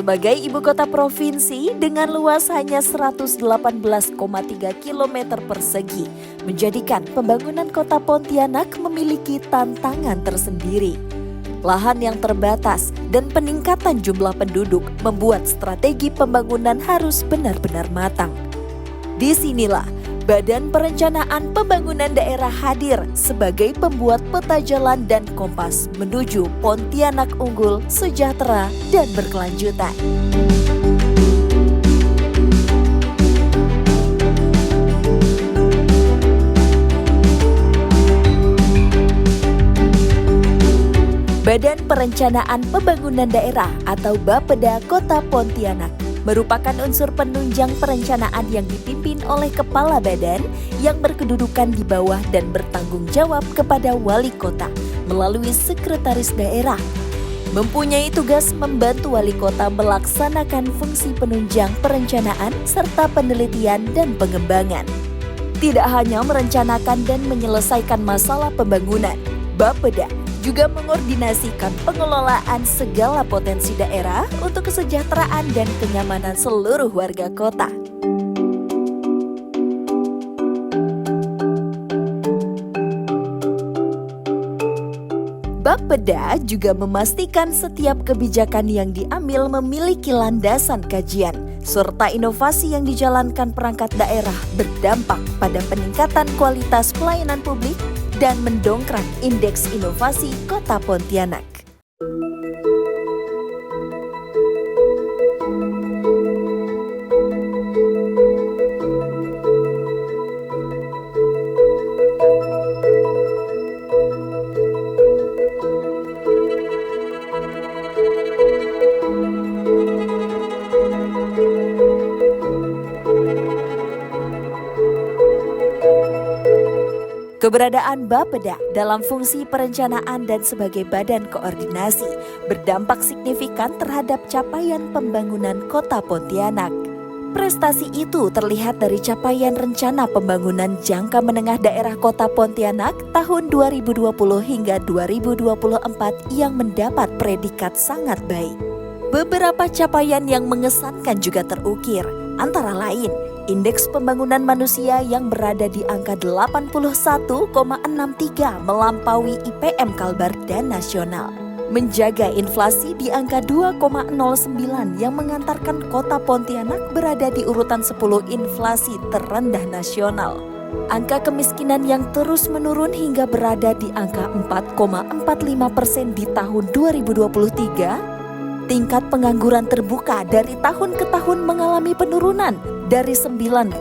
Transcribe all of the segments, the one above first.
Sebagai ibu kota provinsi dengan luas hanya 118,3 km persegi, menjadikan pembangunan kota Pontianak memiliki tantangan tersendiri. Lahan yang terbatas dan peningkatan jumlah penduduk membuat strategi pembangunan harus benar-benar matang. Disinilah Badan Perencanaan Pembangunan Daerah hadir sebagai pembuat peta jalan dan kompas menuju Pontianak unggul, sejahtera, dan berkelanjutan. Badan Perencanaan Pembangunan Daerah atau Bapeda Kota Pontianak merupakan unsur penunjang perencanaan yang dipimpin oleh kepala badan yang berkedudukan di bawah dan bertanggung jawab kepada wali kota melalui sekretaris daerah. Mempunyai tugas membantu wali kota melaksanakan fungsi penunjang perencanaan serta penelitian dan pengembangan. Tidak hanya merencanakan dan menyelesaikan masalah pembangunan, Bapeda juga mengordinasikan pengelolaan segala potensi daerah untuk kesejahteraan dan kenyamanan seluruh warga kota. Bapeda juga memastikan setiap kebijakan yang diambil memiliki landasan kajian, serta inovasi yang dijalankan perangkat daerah berdampak pada peningkatan kualitas pelayanan publik dan mendongkrak indeks inovasi Kota Pontianak. Keberadaan Bapeda dalam fungsi perencanaan dan sebagai badan koordinasi berdampak signifikan terhadap capaian pembangunan Kota Pontianak. Prestasi itu terlihat dari capaian rencana pembangunan jangka menengah daerah Kota Pontianak tahun 2020 hingga 2024 yang mendapat predikat sangat baik. Beberapa capaian yang mengesankan juga terukir, antara lain Indeks Pembangunan Manusia yang berada di angka 81,63 melampaui IPM Kalbar dan nasional. Menjaga inflasi di angka 2,09 yang mengantarkan Kota Pontianak berada di urutan 10 inflasi terendah nasional. Angka kemiskinan yang terus menurun hingga berada di angka 4,45% di tahun 2023. Tingkat pengangguran terbuka dari tahun ke tahun mengalami penurunan dari 9,92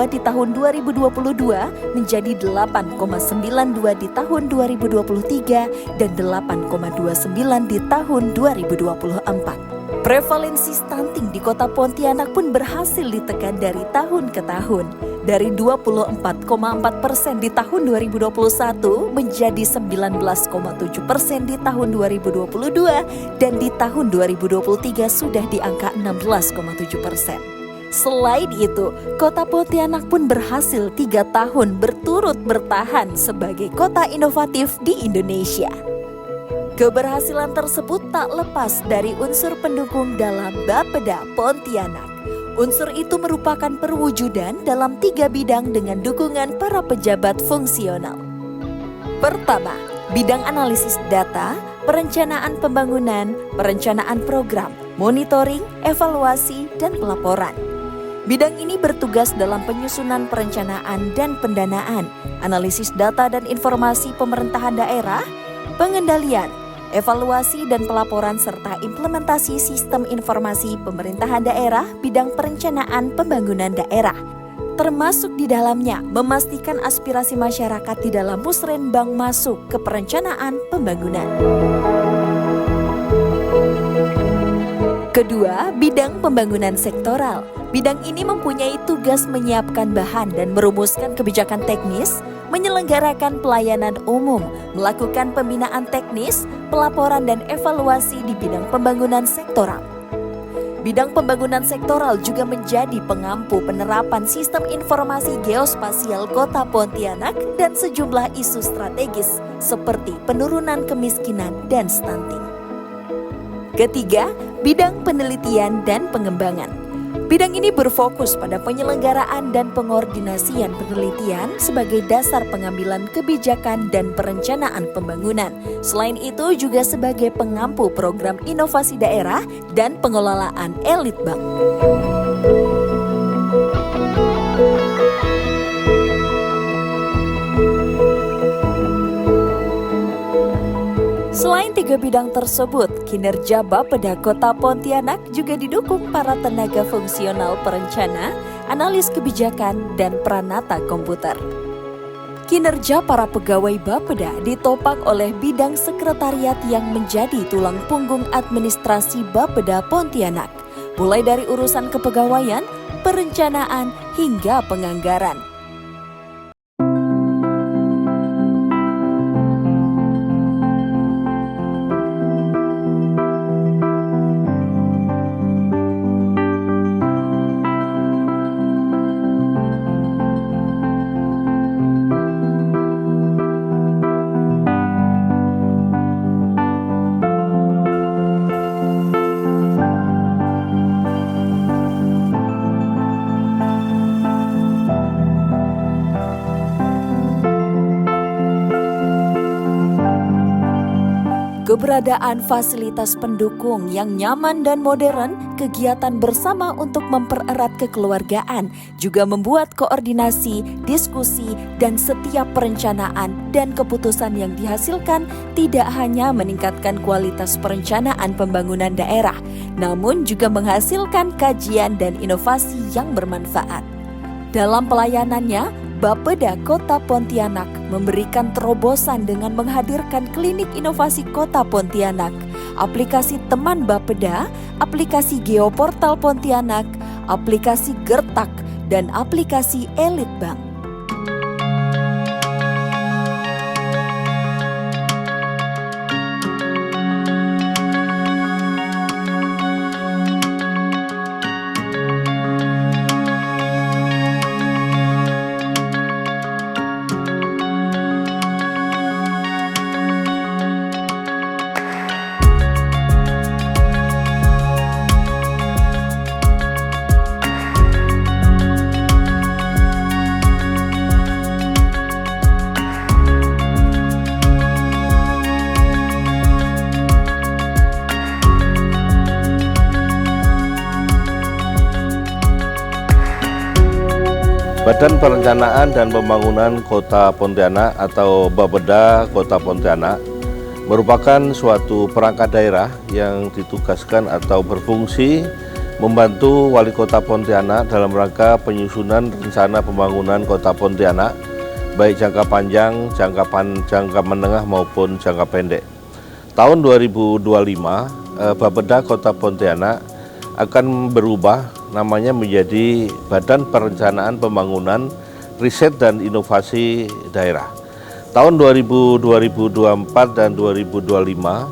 di tahun 2022 menjadi 8,92 di tahun 2023 dan 8,29 di tahun 2024. Prevalensi stunting di Kota Pontianak pun berhasil ditekan dari tahun ke tahun. Dari 24,4% di tahun 2021 menjadi 19,7% di tahun 2022 dan di tahun 2023 sudah di angka 16,7%. Selain itu, Kota Pontianak pun berhasil 3 tahun berturut bertahan sebagai kota inovatif di Indonesia. Keberhasilan tersebut tak lepas dari unsur pendukung dalam Bapeda Pontianak. Unsur itu merupakan perwujudan dalam 3 bidang dengan dukungan para pejabat fungsional. Pertama, bidang analisis data, perencanaan pembangunan, perencanaan program, monitoring, evaluasi, dan pelaporan. Bidang ini bertugas dalam penyusunan perencanaan dan pendanaan, analisis data dan informasi pemerintahan daerah, pengendalian, evaluasi dan pelaporan serta implementasi sistem informasi pemerintahan daerah bidang perencanaan pembangunan daerah. Termasuk di dalamnya memastikan aspirasi masyarakat di dalam musrenbang masuk ke perencanaan pembangunan. Kedua, bidang pembangunan sektoral. Bidang ini mempunyai tugas menyiapkan bahan dan merumuskan kebijakan teknis, menyelenggarakan pelayanan umum, melakukan pembinaan teknis, pelaporan dan evaluasi di bidang pembangunan sektoral. Bidang pembangunan sektoral juga menjadi pengampu penerapan sistem informasi geospasial Kota Pontianak dan sejumlah isu strategis seperti penurunan kemiskinan dan stunting. Ketiga, bidang penelitian dan pengembangan. Bidang ini berfokus pada penyelenggaraan dan pengordinasian penelitian sebagai dasar pengambilan kebijakan dan perencanaan pembangunan. Selain itu juga sebagai pengampu program inovasi daerah dan pengelolaan elit bank. Selain tiga bidang tersebut, kinerja Bapeda Kota Pontianak juga didukung para tenaga fungsional perencana, analis kebijakan, dan pranata komputer. Kinerja para pegawai Bapeda ditopang oleh bidang sekretariat yang menjadi tulang punggung administrasi Bapeda Pontianak, mulai dari urusan kepegawaian, perencanaan, hingga penganggaran. Keberadaan fasilitas pendukung yang nyaman dan modern, kegiatan bersama untuk mempererat kekeluargaan, juga membuat koordinasi, diskusi, dan setiap perencanaan dan keputusan yang dihasilkan tidak hanya meningkatkan kualitas perencanaan pembangunan daerah, namun juga menghasilkan kajian dan inovasi yang bermanfaat. Dalam pelayanannya, Bapeda Kota Pontianak memberikan terobosan dengan menghadirkan klinik inovasi Kota Pontianak, aplikasi Teman Bapeda, aplikasi Geoportal Pontianak, aplikasi Gertak, dan aplikasi Elit Bank. Badan Perencanaan dan Pembangunan Kota Pontianak atau Bapeda Kota Pontianak merupakan suatu perangkat daerah yang ditugaskan atau berfungsi membantu Wali Kota Pontianak dalam rangka penyusunan rencana pembangunan Kota Pontianak, baik jangka panjang, jangka menengah maupun jangka pendek. Tahun 2025, Bapeda Kota Pontianak akan berubah namanya menjadi Badan Perencanaan Pembangunan Riset dan Inovasi Daerah. Tahun 2024 dan 2025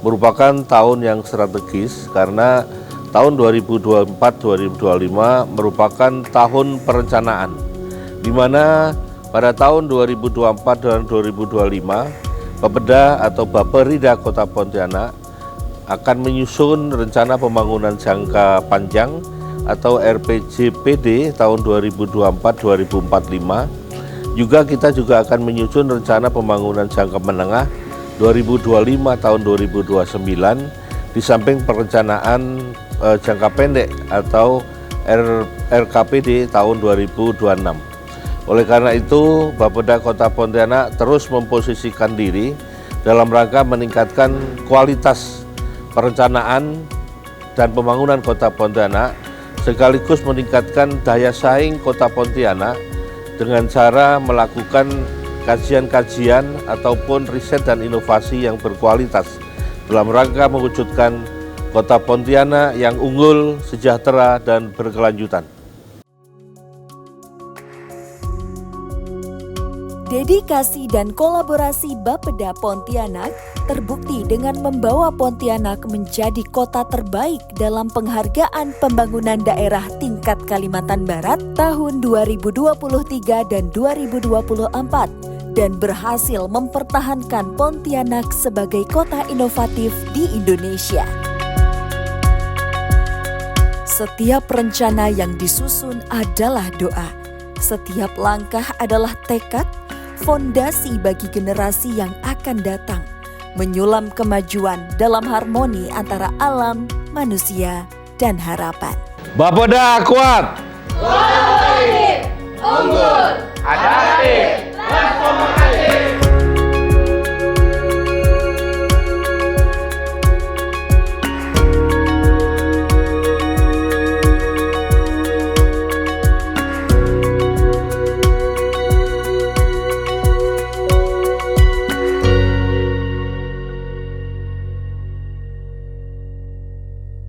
merupakan tahun yang strategis karena tahun 2024-2025 merupakan tahun perencanaan, di mana pada tahun 2024 dan 2025 Bapeda atau Bapperida Kota Pontianak akan menyusun rencana pembangunan jangka panjang atau RPJPD tahun 2024-2045. Kita juga akan menyusun rencana pembangunan jangka menengah 2025 tahun 2029 di samping perencanaan jangka pendek atau RKPD tahun 2026. Oleh karena itu, Bapeda Kota Pontianak terus memposisikan diri dalam rangka meningkatkan kualitas perencanaan dan pembangunan Kota Pontianak, sekaligus meningkatkan daya saing Kota Pontianak dengan cara melakukan kajian-kajian ataupun riset dan inovasi yang berkualitas dalam rangka mewujudkan Kota Pontianak yang unggul, sejahtera, dan berkelanjutan. Dedikasi dan kolaborasi Bapeda Pontianak terbukti dengan membawa Pontianak menjadi kota terbaik dalam penghargaan pembangunan daerah tingkat Kalimantan Barat tahun 2023 dan 2024 dan berhasil mempertahankan Pontianak sebagai kota inovatif di Indonesia. Setiap rencana yang disusun adalah doa. Setiap langkah adalah tekad, fondasi bagi generasi yang akan datang, menyulam kemajuan dalam harmoni antara alam, manusia, dan harapan. Bapeda kuat. Unggul. Ada